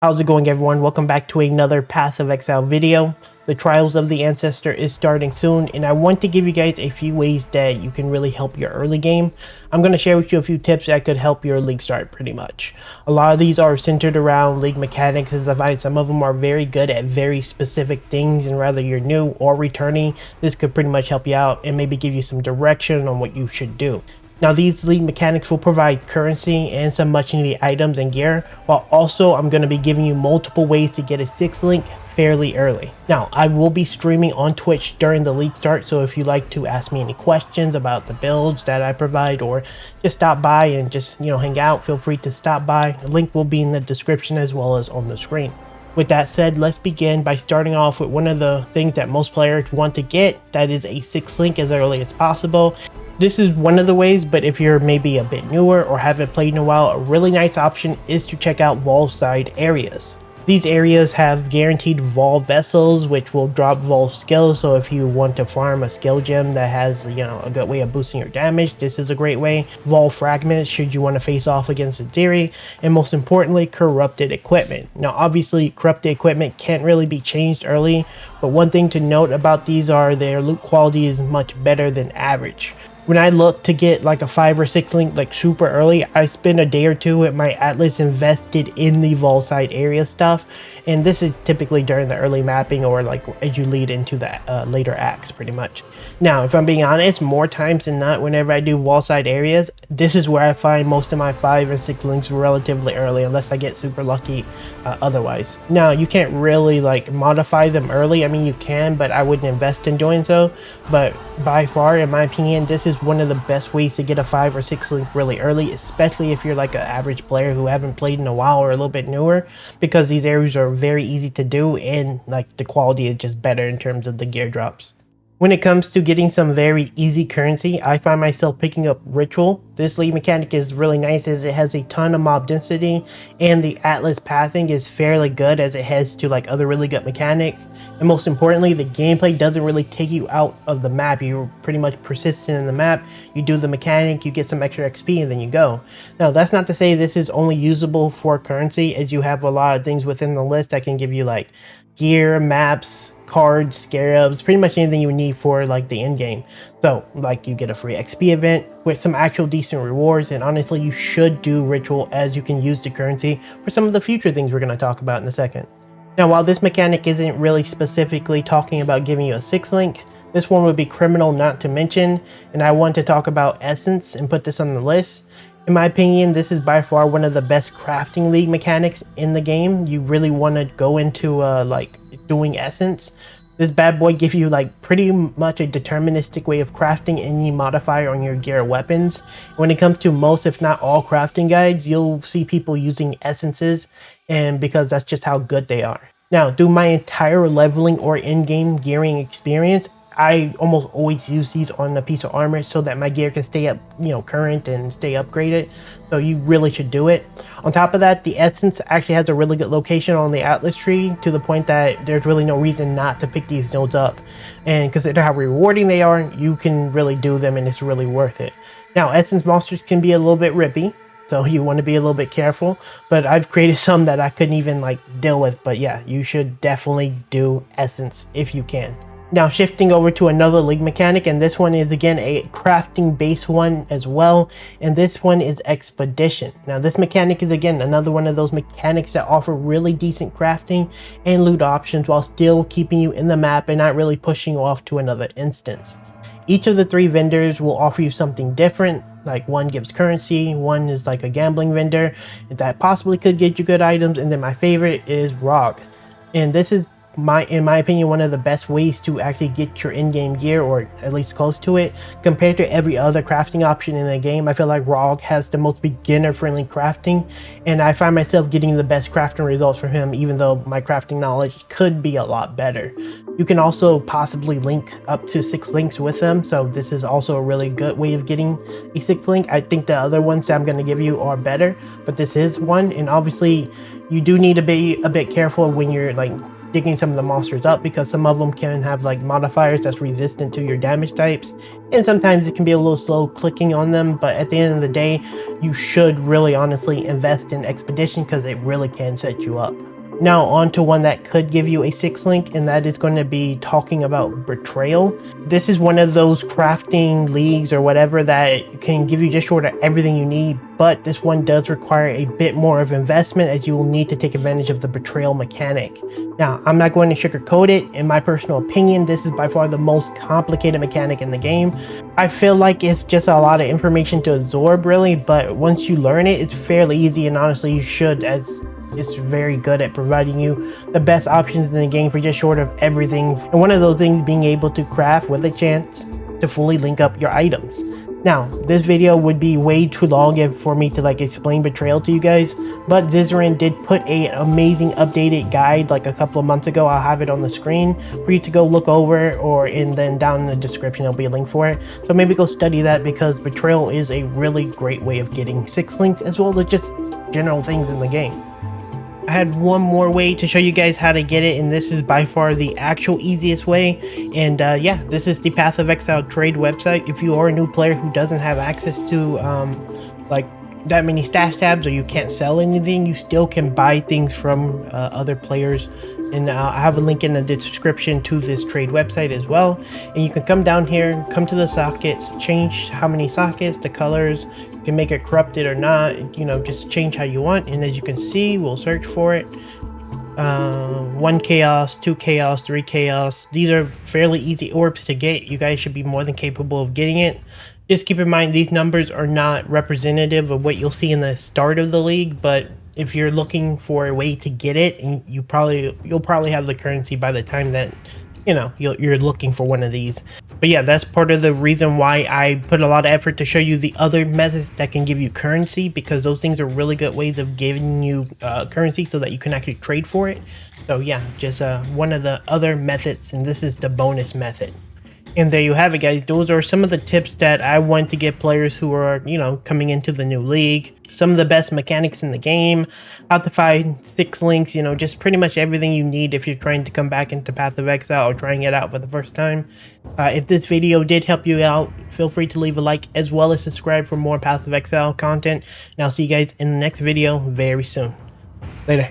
How's it going, everyone? Welcome back to another Path of Exile video. The Trials of the Ancestor is starting soon, and I want to give you guys a few ways that you can really help your early game. I'm going to share with you a few tips that could help your league start pretty much. A lot of these are centered around league mechanics, as I find some of them are very good at very specific things, and whether you're new or returning, this could pretty much help you out and maybe give you some direction on what you should do. Now, these league mechanics will provide currency and some much needed items and gear, while also I'm going to be giving you multiple ways to get a 6th link fairly early. Now, I will be streaming on Twitch during the league start, so if you'd like to ask me any questions about the builds that I provide or just stop by and just, hang out, feel free to stop by. The link will be in the description as well as on the screen. With that said, let's begin by starting off with one of the things that most players want to get, that is a 6th link as early as possible. This is one of the ways, but if you're maybe a bit newer or haven't played in a while, a really nice option is to check out Vol side areas. These areas have guaranteed Vol vessels, which will drop Vol skills, so if you want to farm a skill gem that has, a good way of boosting your damage, this is a great way. Vol fragments should you want to face off against a Ziri, and most importantly, corrupted equipment. Now obviously, corrupted equipment can't really be changed early, but one thing to note about these are their loot quality is much better than average. When I look to get like a 5 or 6 link like super early, I spend a day or two with my Atlas invested in the Vol side area stuff, and this is typically during the early mapping or like as you lead into the later acts pretty much. Now, if I'm being honest, more times than not, whenever I do Vol side areas, this is where I find most of my 5 and 6 links relatively early, unless I get super lucky otherwise. Now, you can't really like modify them early. I mean, you can, but I wouldn't invest in doing so. But by far, in my opinion, this is one of the best ways to get a 5 or 6 link really early, especially if you're like an average player who haven't played in a while or a little bit newer, because these areas are very easy to do and like the quality is just better in terms of the gear drops. When it comes to getting some very easy currency, I find myself picking up Ritual. This league mechanic is really nice as it has a ton of mob density, and the Atlas pathing is fairly good as it heads to like other really good mechanics. And most importantly, the gameplay doesn't really take you out of the map. You're pretty much persistent in the map. You do the mechanic, you get some extra XP, and then you go. Now, that's not to say this is only usable for currency, as you have a lot of things within the list that can give you like gear, maps, cards, scarabs, pretty much anything you need for like the end game. So like you get a free XP event with some actual decent rewards, and honestly you should do Ritual as you can use the currency for some of the future things we're going to talk about in a second. Now, while this mechanic isn't really specifically talking about giving you a 6th link, this one would be criminal not to mention, and I want to talk about Essence and put this on the list. In my opinion, this is by far one of the best crafting league mechanics in the game. You really want to go into like doing Essence. This bad boy gives you like pretty much a deterministic way of crafting any modifier on your gear weapons. When it comes to most, if not all, crafting guides, you'll see people using essences, and because that's just how good they are. Now, through my entire leveling or in-game gearing experience, I almost always use these on a piece of armor so that my gear can stay up, current and stay upgraded. So you really should do it. On top of that, the essence actually has a really good location on the Atlas tree, to the point that there's really no reason not to pick these nodes up. And consider how rewarding they are, you can really do them and it's really worth it. Now, essence monsters can be a little bit rippy, so you want to be a little bit careful, but I've created some that I couldn't even like deal with. But yeah, you should definitely do essence if you can. Now, shifting over to another league mechanic, and this one is again a crafting based one as well, and this one is Expedition. Now, this mechanic is again another one of those mechanics that offer really decent crafting and loot options while still keeping you in the map and not really pushing you off to another instance. Each of the 3 vendors will offer you something different. Like, one gives currency, one is like a gambling vendor that possibly could get you good items, and then my favorite is Rogue. And this is in my opinion, one of the best ways to actually get your in-game gear, or at least close to it. Compared to every other crafting option in the game, I feel like Rogue has the most beginner-friendly crafting, and I find myself getting the best crafting results from him, even though my crafting knowledge could be a lot better. You can also possibly link up to 6 links with them, so this is also a really good way of getting a 6th link. I think the other ones that I'm going to give you are better, but this is one, and obviously you do need to be a bit careful when you're like digging some of the monsters up, because some of them can have like modifiers that's resistant to your damage types, and sometimes it can be a little slow clicking on them. But at the end of the day, you should really honestly invest in Expedition, because it really can set you up. Now on to one that could give you a 6 link, and that is going to be talking about Betrayal. This is one of those crafting leagues or whatever that can give you just short of everything you need, but this one does require a bit more of investment, as you will need to take advantage of the Betrayal mechanic. Now, I'm not going to sugarcoat it. In my personal opinion, this is by far the most complicated mechanic in the game. I feel like it's just a lot of information to absorb really, but once you learn it, it's fairly easy, and honestly you should, as it's very good at providing you the best options in the game for just short of everything. And one of those things being able to craft with a chance to fully link up your items. Now, this video would be way too long for me to like explain Betrayal to you guys, but Zizaran did put an amazing updated guide like a couple of months ago. I'll have it on the screen for you to go look over, and then down in the description there'll be a link for it. So maybe go study that, because Betrayal is a really great way of getting 6 links, as well as just general things in the game. I had one more way to show you guys how to get it, and this is by far the actual easiest way. And yeah, this is the Path of Exile trade website. If you are a new player who doesn't have access to like that many stash tabs, or you can't sell anything, you still can buy things from other players. And I have a link in the description to this trade website as well. And you can come down here, come to the sockets, change how many sockets, the colors. You can make it corrupted or not, you know, just change how you want. And as you can see, we'll search for it. 1 chaos, 2 chaos, 3 chaos. These are fairly easy orbs to get. You guys should be more than capable of getting it. Just keep in mind, these numbers are not representative of what you'll see in the start of the league, but if you're looking for a way to get it, and you'll probably have the currency by the time that, you know, you're looking for one of these. But yeah, that's part of the reason why I put a lot of effort to show you the other methods that can give you currency, because those things are really good ways of giving you currency so that you can actually trade for it. So yeah, just one of the other methods, and this is the bonus method. And there you have it, guys. Those are some of the tips that I want to give players who are, you know, coming into the new league. Some of the best mechanics in the game, how to find 6 links, you know, just pretty much everything you need if you're trying to come back into Path of Exile or trying it out for the first time. If this video did help you out, feel free to leave a like, as well as subscribe for more Path of Exile content. And I'll see you guys in the next video very soon. Later.